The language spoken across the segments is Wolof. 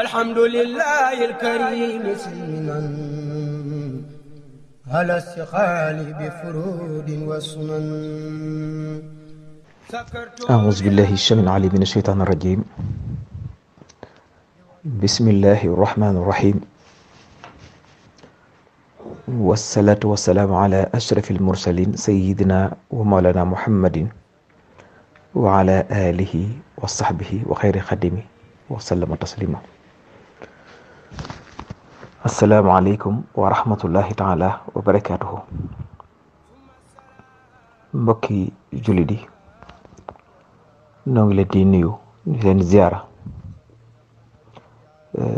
الحمد لله الكريم سلما على استقال بفرود وسنن أعوذ بالله السميع العليم من الشيطان الرجيم. بسم الله الرحمن الرحيم، والصلاة والسلام على أشرف المرسلين سيدنا ومولانا محمد وعلى آله وصحبه وخير خدمه وسلم تسليما. السلام عليكم ورحمة الله تعالى وبركاته. mbokki jullit yi noo ngi leen di nuyu di leen ziyaara.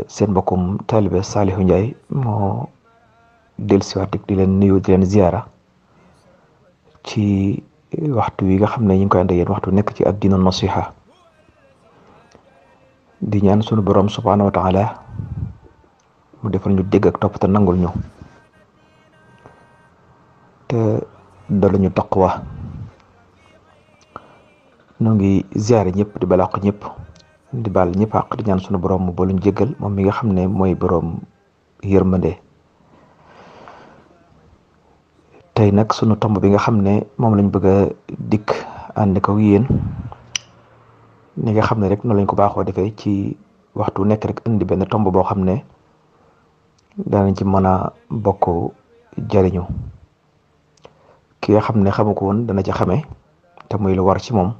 seen mbokkum taalibe Saliou Ndiaye moo dellusiwaat di leen nuyu di leen ziyaara ci waxtu wi nga xam ne ñu ngi koy ànd ak yéen waxtu nekk ci ad-diinu nasiha. di ñaan sunu borom subhaanahu wa taala mu defal ñu dégg ak topp te nangul ñu te dalu ñu taqwa. noo ngi ziyaare ñëpp di balaq ñëpp di baal ñëpp àq di ñaan sunu borom mu baluñ jéggal moom mi nga xam ne mooy borom yërmande. tey nag sunu tomb bi nga xam ne moom lañ bëgg a dikk ànd ko yéen ni nga xam ne rek noonu lañ ko baaxoo defee ci waxtu nekk rek indi benn tomb boo xam ne danañ ci mën a bokk jariñu. ki nga xam ne xamu ko woon dana ci xamee te muy lu war ci moom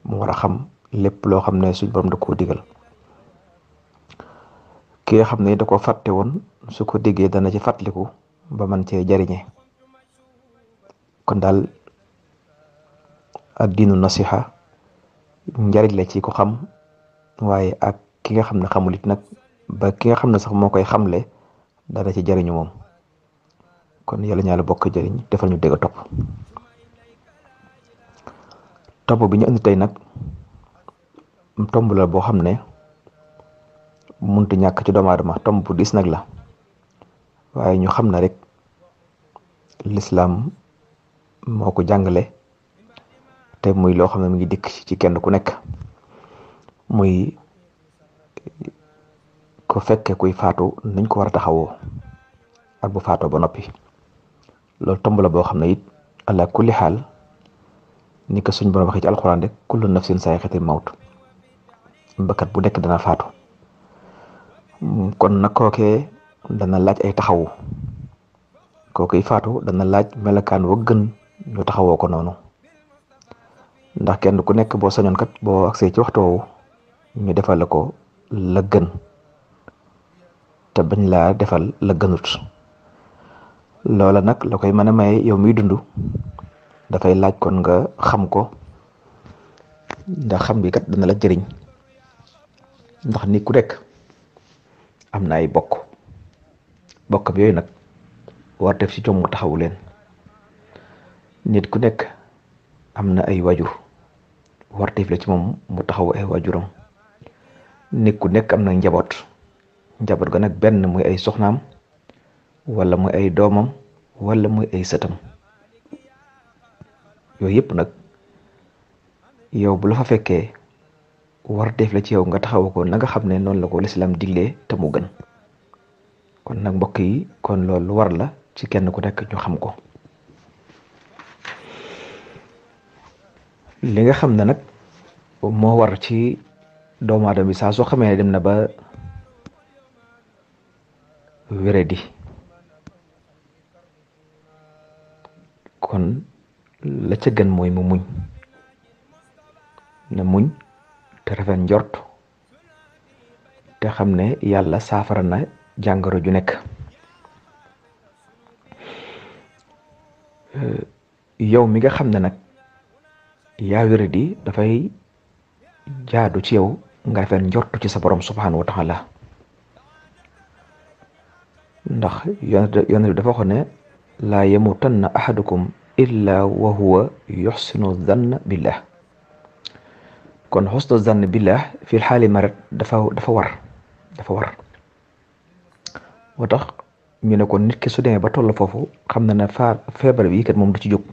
mu war a xam lépp loo xam ne suñ borom da koo digal. ki nga xam ne da ko fàtte woon su ko déggee dana ci fàttaliku ba man cee jariñe. kon daal ad-diinu nasiha njariñ la ci ko xam, waaye ak ki nga xam ne xamul it nag ba ki nga xam ne sax moo koy xamle dana ci jariñu moom. kon yàlla ñaala bokk jariñ defal ñu dégg a topp bi ñu indi tey nag tomb la boo xam ne mënut ñàkk ci doomu aadama. tomb bu diis nag la, waaye ñu xam na rek lislaam moo ko jàngale te muy loo xam ne mu ngi dikk ci kenn ku nekk, muy ko fekke kuy faatu nañ ko war a taxawoo ak bu faatoo ba noppi. loolu tomb la boo xam ne it ala kulli xaal ni ko suñ borom waxee ci alxuraan rek kullu nafsin saa'iqatul mawt, bakkat bu nekk dana faatu. kon nag kookee dana laaj ay taxawu, kookuy faatu dana laaj melakaan wa gën ñu taxawoo ko noonu, ndax kenn ku nekk boo sañoon kat boo agsee ci waxtu woowu ñu defal la ko la gën te bañ laa defal la gënut. loola nag la koy mën a maye yow miy dund dafay laaj kon nga xam ko, ndax xam bi kat dana la jëriñ. ndax nit ku nekk am na ay bokkam yooyu nag war def ci ñoom mu taxawu leen. nit ku nekk am na ay wajur war def la ci moom mu taxawu ay wajuram. nit ku nekk am na njaboot ga nag benn muy ay soxnaam wala muy ay doomam wala muy ay sëtam. yooyu yëpp nag yow bu la fa fekkee war def la ci yow nga taxawu ko na nga xam ne noonu la ko lislaam diglee te mu gën. kon nag mbokk yi kon loolu war la ci kenn ku nekk ñu xam ko. li nga xam ne nag moo war ci doomu aadama bi saa soo xamee ne dem na ba wéradi, kon la ca gën mooy mu muñ te rafet njort te xam ne yàlla saafara na jàngoro ju nekk. yow mi nga xam ne nag yaa wéradi dafay jaadu ci yow nga rafet njort ci sa borom subhanahu wa taala, ndax yonent bi dafa waxoon ne laa yamutanna ahadukum illa wa huwa yuxsinu zann billah. kon xusnu zann billah fii xaali marat dafa war moo tax ñu ne kon nit ki su demee ba toll foofu xam na ne feebar bi kat moom du ci jóg,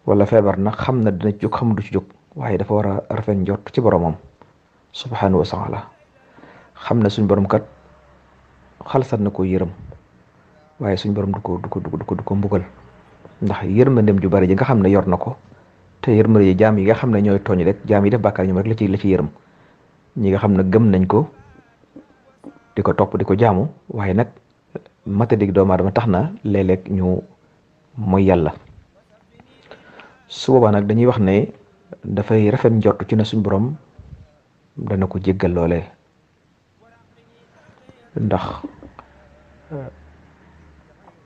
wala feebar nag xam na dina ci jóg xam du ci jóg, waaye dafa war a rafet njort ci boromam subhanahu wa taala. xam ne suñ borom kat xalsat na ko yërëm waaye suñ borom du ko mbugal ndax yërmandem ju bari ji nga xam ne yor na ko te yërmande yi jaam yi nga xam ne ñooy tooñ rek jaam yi def bàkkaar ñoom rek la ci yërëm ñi nga xam ne gëm nañ ko di ko topp di ko jaamu waaye nag matadik doomu aadama tax na léeg-léeg ñu mooy yàlla su boobaa nag dañuy wax ne dafay rafet njort ci ne suñ borom dana ko jéggal loolee ndax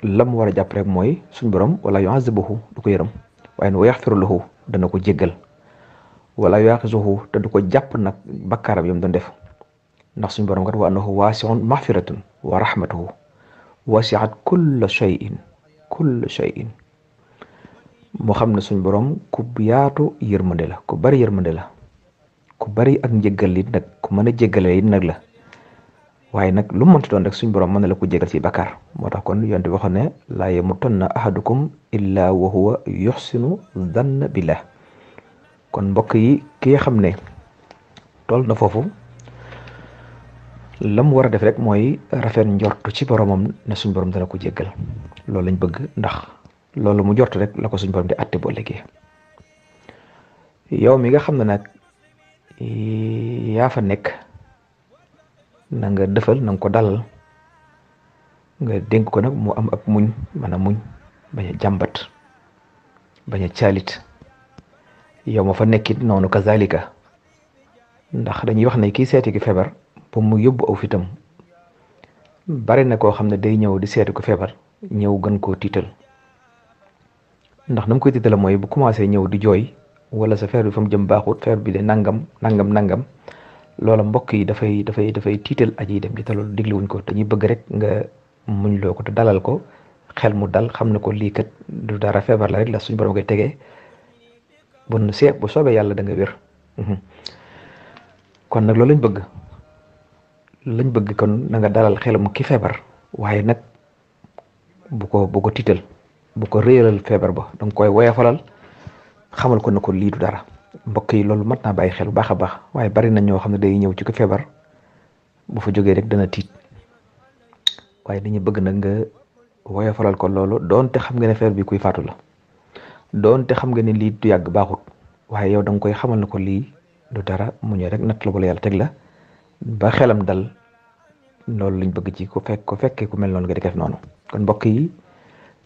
lam war a jàpp rek mooy suñ borom wala yu'azibuhu du ko yërëm waaye ne wa yaxfiru lahu dana ko jéggal wala yuaxizuhu te du ko jàpp nag bakkaaram yam doon def ndax suñ borom kat wa annahu waasi'un maxfiratun wa rahmatuhu wasi'at kulla shay'in moo xam ne suñ borom ku yaatu yërmande la ku bari yërmande la ku bari ak njéggal it nag ku mën a jéggale it nag la waaye nag lu mënti doon rek suñ borom mën na la ko jéggal ci bakkaar moo tax kon yonent bi waxoon ne laa yamutanna ahadukum illa wa huwa yuxsinu danna billah kon mbokk yi ki nga xam ne toll na foofu lam war a def rek mooy rafet njortu ci boromam ne suñ borom dana ko jéggal loolu lañ bëgg ndax loolu mu jortu rek la ko suñ borom di àtte boo léegi yow mi nga xam ne nag yaa fa nekk na nga defal na nga ko dalal nga dénk ko nag mu am ak muñ mën a muñ bañ a jàmbat bañ a caalit yow ma fa nekkit noonu kazalika ndax dañuy wax ne kii seeti ki feebar ba mu yóbbu aw fitam bari na koo xam ne day ñëw di seeti ko feebar ñëw gën koo tiital ndax na mu koy tiitala mooy bu commencé ñëw di jooy wala sa feer bi fa mu jëm baaxut feer bi de nangam loola mbokk yi dafay tiital aji dem ji te loolu digluwuñ ko dañuy bëgg rek nga muñ loo ko te dalal ko xel mu dal xam ne ko lii kat du dara feebar la rek la suñu borom koy tegee bu soobee yàlla da nga wér kon nag loolu lañ bëgg kon na nga dalal xelam ki feebar waaye nag bu ko tiital bu ko réeral feebar ba danga koy woyafalal xamal ko ne ko lii du dara mbokk yi loolu mat naa bàyyi xel bu baax a baax waaye bari na ñoo xam ne day ñëw ci ko feebar bu fa jógee rek dana tiit waaye dañuy bëgg nag nga woyofalal ko loolu doonte xam nga ne feebar bi kuy faatu la doonte xam nga ne lii du yàgg baaxut waaye yow da nga koy xamal ne ko lii du dara mu ñëw rek natt la bu la yàlla teg la ba xelam dal loolu lañ bëgg ci ku fekkee ku mel noonu nga di def noonu kon mbokk yi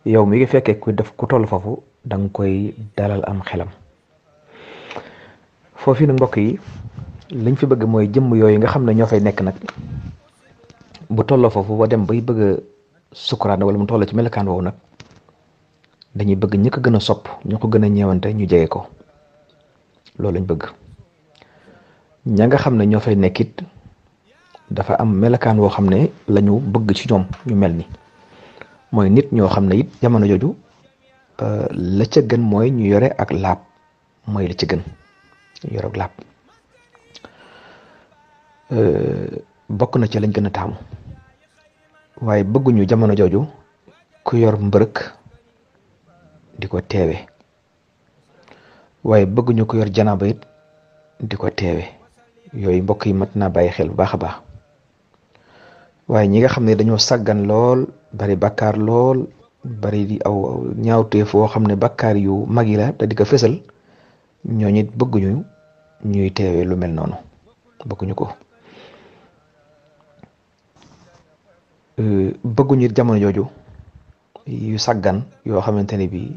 yow mi ngi fekkee ku toll foofu da nga koy dalal am xelam foofu nag mbokk yi liñ fi bëgg mooy jëmm yooyu nga xam ne ñoo fay nekk nag bu tolloo foofu ba dem bay bëgg a sukuraat wala mu toll ci melokaan woowu nag dañuy bëgg ñi ko gën a sopp ñu ko gën a ñeewante ñu jege ko loolu lañ bëgg ña nga xam ne ñoo fay nekkit dafa am melokaan woo xam ne lañu bëgg ci ñoom ñu mel ni mooy nit ñoo xam ne it jamono jooju la ca gën mooy ñu yore ak laab mooy la ca gën ñu yore ak laab bokk na ci lañ gën a taamu waaye bëgguñu jamono jooju ku yor mbërëk di ko teewe waaye bëgguñu ku yor janaaba it di ko teewe yooyu mbokk yi mat naa bàyyi xel bu baax a baax waaye ñi nga xam ne dañoo sàggan lool bari bakkaar lool bari di aw ñaawteef foo xam ne bakkaar yu mag yi la te di ko fësal ñooñu it bëgguñu ñuy teewe lu mel noonu bëgguñu ko bëgguñu it jamono jooju yu sàggan yoo xamante ne bi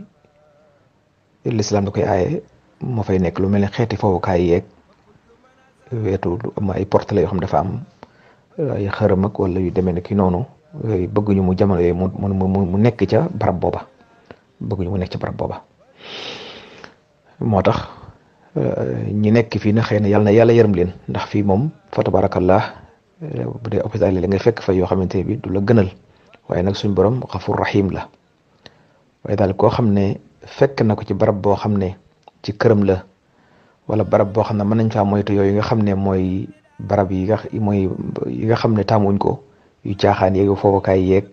lislaam da koy aaye moo fay nekk lu mel ne xeeti fowukaay yeeg weetu am ay porte la yoo xam dafa am ay xërëm ak wala yu demee ne ki noonu yooyu bëgguñu mu jamono yooyu mu nekk ca barab booba bëgguñu mu nekk ca barab booba moo tax ñi nekk fii na xëy na yàlla yërëm leen ndax fii moom fa tabarakallah bu dee hôpital yi la nga fekk fa yoo xamante ne bi du la gënal waaye nag suñ borom xafur rahim la waaye daal koo xam ne fekk na ko ci barab boo xam ne ci këram la wala barab boo xam ne mën nañ faa moytu yooyu nga xam ne mooy barab yi nga xam ne taamuñ ko yu caaxaan yeeg yu foofukaay yeeg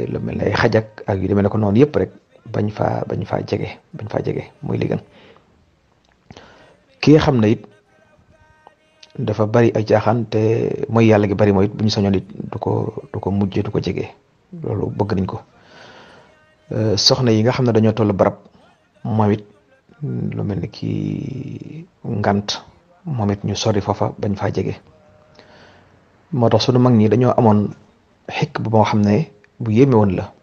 lu mel ne ay xajak ak yu demee ne ko noonu yëpp rek bañ faa jege muy li gën ki nga xam ne it dafa bari ay caaxaan te mooy yàlla gi bari mooy it bu ñu sañoon it du ko mujj du ko jege loolu bëgg nañ ko. soxna yi nga xam ne dañoo toll barab moom it lu mel ni ki ngant moom it ñu sori foofa bañ faa jege moo tax sunu mag ñi dañoo amoon xikk bu moo xam ne bu yéeme woon la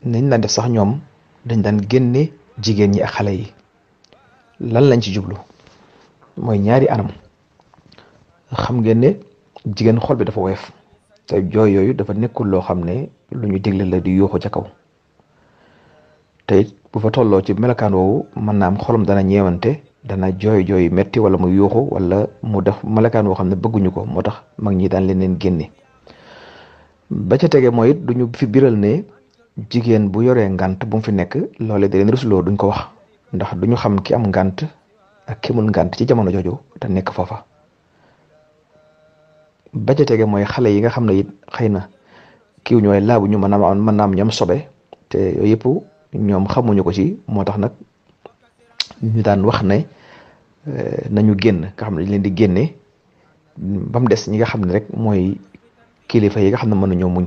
nañ daan def sax ñoom dañ daan génne jigéen ñi ak xale yi lan lañ ci jublu mooy ñaari anam xam ngeen ne jigéen xol bi dafa woyof te jooy yooyu dafa nekkul loo xam ne lu ñu digle la di yuuxu ca kaw te it bu fa tolloo ci melokaan woowu mën naa am xolam dana ñeewante dana jooy metti wala mu yuuxu wala mu def melokaan woo xam ne bëgguñu ko moo tax mag ñi daan leen génne ba ca tege mooy it duñu fi biral ne jigéen bu yoree ngant bu mu fi nekk loolee da leen rusloo duñ ko wax ndax duñu xam ki am ngant ak ki mul ngant ci jamono jooju te nekk foofa ba ca tege mooy xale yi nga xam ne it xëy na kiiw ñooy laabu ñu mën naa am ñoom sobe te yooyu yëpp ñoom xamuñu ko ci moo tax nag ñu daan wax ne nañu génn nga xam ne dañ leen di génne ba mu des ñi nga xam ne rek mooy kilifa yi nga xam ne mën nañoo muñ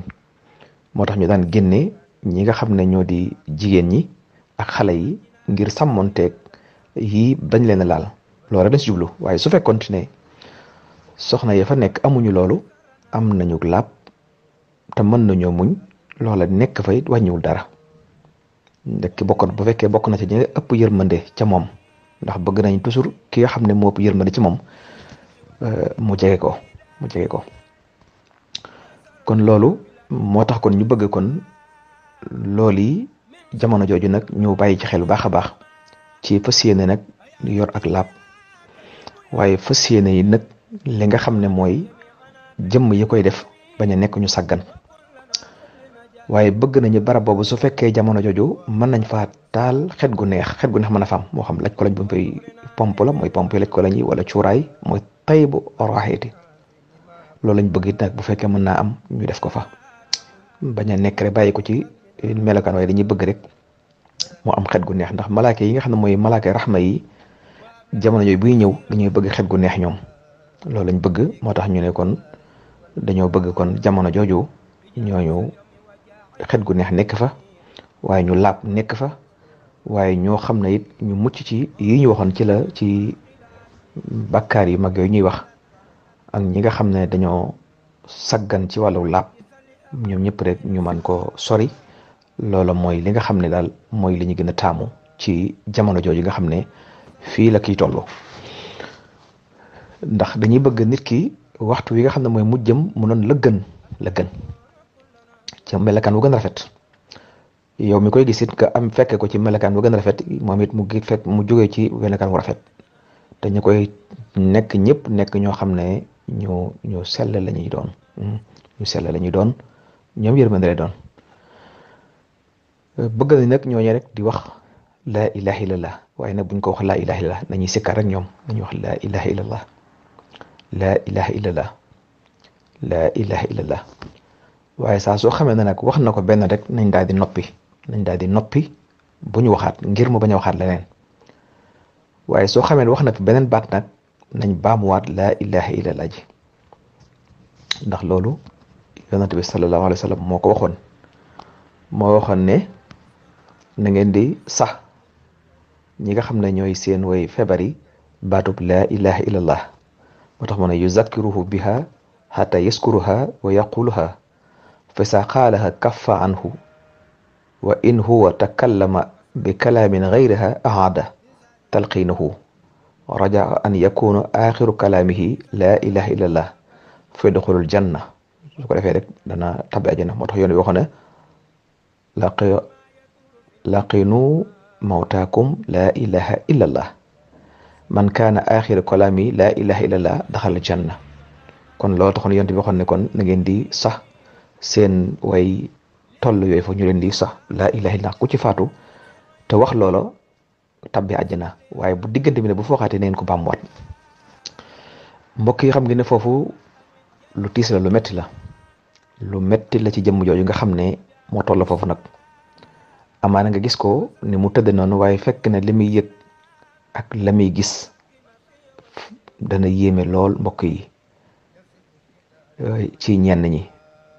moo tax ñu daan génne ñi nga xam ne ñoo di jigéen ñi ak xale yi ngir sàmmonteeg yi bañ leen a laal loolu rek dañ si jublu waaye su fekkoon ne soxna ya fa nekk amuñu loolu am nañu laab te mën nañoo muñ loola nekk fa it wàññiwul dara ndekki bu fekkee bokk na ci ñi ëpp yërmande ca moom ndax bëgg nañ toujours ki nga xam ne moo ëpp yërmande ci moom mu jege ko kon loolu moo tax kon ñu bëgg kon loolu yi jamono jooju nag ñu bàyyi ci xel bu baax a baax ci fas yéene nag yor ak laab waaye fas yéene yi nag li nga xam ne mooy jëmm yi koy def bañ a nekk ñu sàggan waaye bëgg nañu barab boobu su fekkee jamono jooju mën nañ faa taal xet gu neex mën a fa am moo xam laj ko lañ bu ñu fay pompe la mooy pompe laj ko lañ yi wala cuuraay mooy tay bu oraaxeeti loolu lañ bëgg it nag bu fekkee mën naa am ñu def ko fa bañ a nekk rek bàyyi ko ci melokaan waaye dañuy bëgg rek moo am xet gu neex ndax malaaka yi nga xam ne mooy malaaka raxma yi jamono yooyu buy ñëw dañuy bëgg xet gu neex ñoom loolu lañ bëgg moo tax ñu ne kon dañoo bëgg kon jamono jooju ñooñu xet gu neex nekk fa waaye ñu laab nekk fa waaye ñoo xam ne it ñu mucc ci yi ñu waxoon ci bakkaar yi mag yooyu ñuy wax ak ñi nga xam ne dañoo saggan ci wàllu laab ñoom ñëpp rek ñu man ko sori loola mooy li nga xam ne daal mooy li ñu gën a taamu ci jamono jooju nga xam ne fii la kiy toll ndax dañuy bëgg nit ki waxtu wi nga xam ne mooy mujjëm mu doon la gën ci melakaan wu gën a rafet yow mi koy gis it nga am fekke ko ci melakaan wu gën a rafet moom it mu jógee ci melakaan wu rafet te ñu koy nekk ñëpp nekk ñoo xam ne ñu sell la ñuy doon ñoom yërmande lay doon bëgg nañ nag ñooñu rek di wax laa ilaha illallah waaye nag buñ ko wax laa ilaha illallah nañuy sikkar rek ñoom nañuy wax laa ilaha illallah laa ilaha illallah laa ilaha illallah waaye saa soo xamee ne nag wax na ko benn rek nañ daal di noppi bu ñu waxaat ngir mu bañ a waxaat leneen waaye soo xamee ne wax na fi beneen baat nag nañ baamuwaat laa ilaha illallah ji ndax loolu yonent bi sallallahu alayhi wa sallam moo waxoon ne na ngeen di sax ñi nga xam ne ñooy seen way feebar yi baatub laa ilaha illallah moo tax mu ne yuzakkiruhu biha hatta yaskuruha wa yaquluha fa sa qaalaha kaffa anhu wa in huwa takallama bi kalaamin gayriha aada talqiinahu raja an yakuna axiru kalaamihi laa ilaha illallah fa yadxulul janna su ko defee rek dana tabbi àjjana moo tax yoon wi waxoon ne laqinu mawtaakum laa ilaha illallah man kaana axiru kalaami laa ilaha illallah daxal janna kon loolu taxoon yoon bi waxoon ne kon na ngeen di sax seen way toll yooyu foofu ñu leen di sax laa ilaha illallah ku ci faatu te wax loola tabbi àjjana waaye bu diggante bi ne bu fooxaatee neen ko bàmmuwaat mbokk yi xam ngeen ne foofu lu tiis la lu metti la ci jëmm jooju nga xam ne moo toll foofu nag amaana nga gis ko ni mu tëdd noonu waaye fekk na li muy yëg ak la muy gis dana yéeme lool mbokk yi ci ñenn ñi.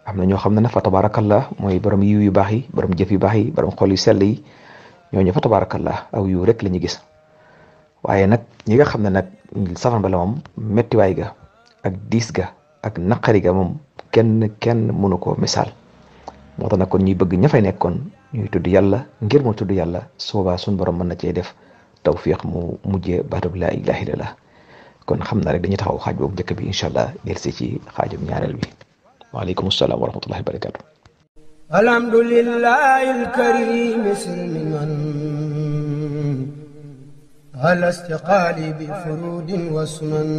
am na ñoo xam ne nag fa tabarakallah mooy borom yiw yu baax yi borom jëf yu baax yi borom xol yu sell yi ñooñu fa tabarakallah aw yiw rek la ñu gis waaye nag ñi nga xam ne nag safan ba la moom mettiwaay ga ak diis ga ak naqari ga moom kenn mënu ko misaal moo tax nag kon ñuy bëgg ña fay nekkoon ñuy tudd yàlla ngir mu tudd yàlla soobaa suñ borom mën na cee def tawfiq mu mujjee baatub laa ilaaha illallah kon xam na rek dañuy taxaw xaaj boobu njëkk bi incha allah delsi ci xaajum ñaareel bi waaleykum salaam wa rahmatullahi wa barakatu alhamdulillahi alkarim silmiman ala istiqaali bi furudin wa sunan